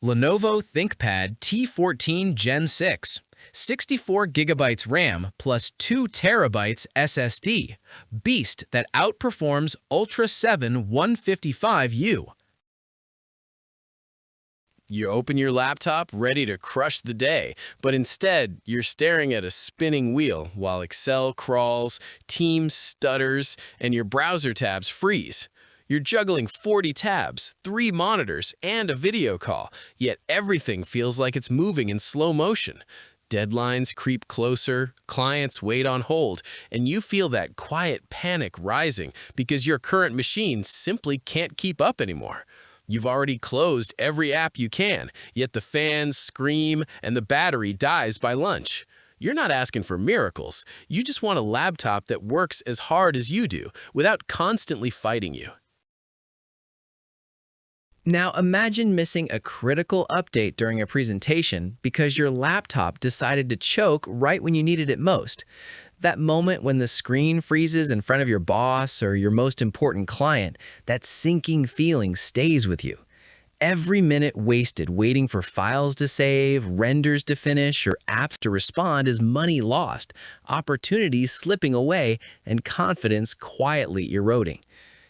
Lenovo ThinkPad T14 Gen 6, 64 GB RAM plus 2 TB SSD, beast that outperforms Ultra 7 155U. You open your laptop ready to crush the day, but instead you're staring at a spinning wheel while Excel crawls, Teams stutters, and your browser tabs freeze. You're juggling 40 tabs, 3 monitors, and a video call, yet everything feels like it's moving in slow motion. Deadlines creep closer, clients wait on hold, and you feel that quiet panic rising because your current machine simply can't keep up anymore. You've already closed every app you can, yet the fans scream and the battery dies by lunch. You're not asking for miracles. You just want a laptop that works as hard as you do, without constantly fighting you. Now imagine missing a critical update during a presentation because your laptop decided to choke right when you needed it most. That moment when the screen freezes in front of your boss or your most important client, that sinking feeling stays with you. Every minute wasted waiting for files to save, renders to finish, or apps to respond is money lost, opportunities slipping away, and confidence quietly eroding.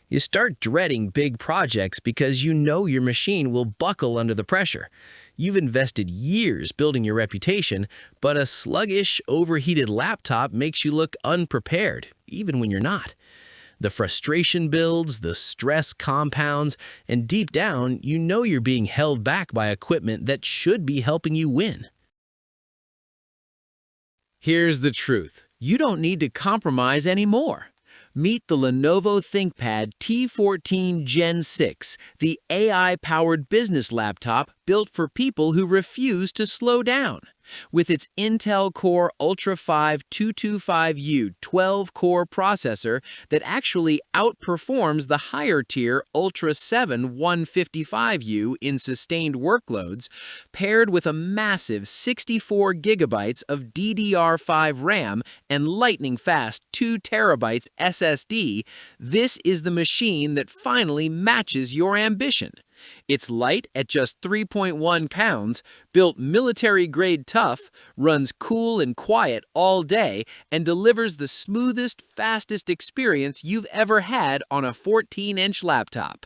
You start dreading big projects because you know your machine will buckle under the pressure. You've invested years building your reputation, but a sluggish, overheated laptop makes you look unprepared, even when you're not. The frustration builds, the stress compounds, and deep down, you know you're being held back by equipment that should be helping you win. Here's the truth. You don't need to compromise anymore. Meet the Lenovo ThinkPad T14 Gen 6, the AI-powered business laptop built for people who refuse to slow down. With its Intel Core Ultra 5 225U 12-core processor that actually outperforms the higher-tier Ultra 7 155U in sustained workloads, paired with a massive 64 GB of DDR5 RAM and lightning-fast 2 TB SSD, this is the machine that finally matches your ambition. It's light at just 3.1 pounds, built military-grade tough, runs cool and quiet all day, and delivers the smoothest, fastest experience you've ever had on a 14-inch laptop.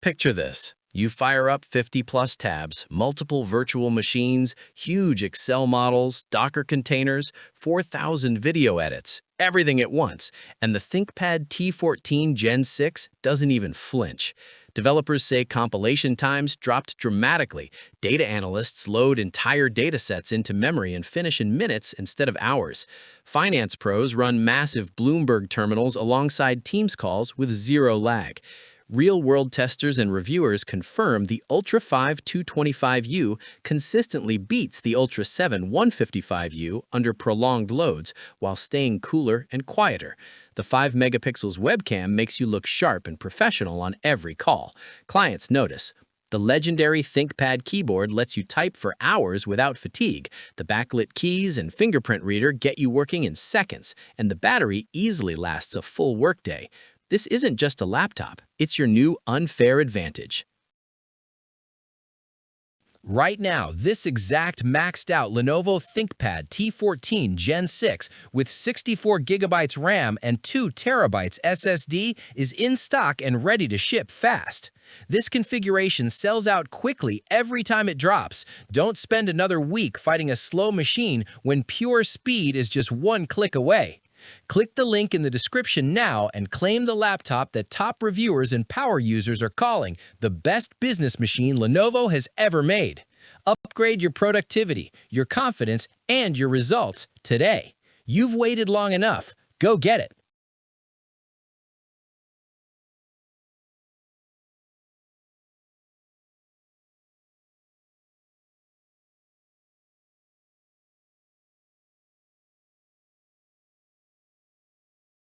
Picture this. You fire up 50-plus tabs, multiple virtual machines, huge Excel models, Docker containers, 4,000 video edits, everything at once, and the ThinkPad T14 Gen 6 doesn't even flinch. Developers say compilation times dropped dramatically. Data analysts load entire datasets into memory and finish in minutes instead of hours. Finance pros run massive Bloomberg terminals alongside Teams calls with zero lag. Real-world testers and reviewers confirm the Ultra 5 225U consistently beats the Ultra 7 155U under prolonged loads while staying cooler and quieter. The 5-megapixels webcam makes you look sharp and professional on every call. Clients notice. The legendary ThinkPad keyboard lets you type for hours without fatigue. The backlit keys and fingerprint reader get you working in seconds, and the battery easily lasts a full workday. This isn't just a laptop, it's your new unfair advantage. Right now, this exact maxed-out Lenovo ThinkPad T14 Gen 6 with 64 GB RAM and 2 TB SSD is in stock and ready to ship fast. This configuration sells out quickly every time it drops. Don't spend another week fighting a slow machine when pure speed is just one click away. Click the link in the description now and claim the laptop that top reviewers and power users are calling the best business machine Lenovo has ever made. Upgrade your productivity, your confidence, and your results today. You've waited long enough. Go get it.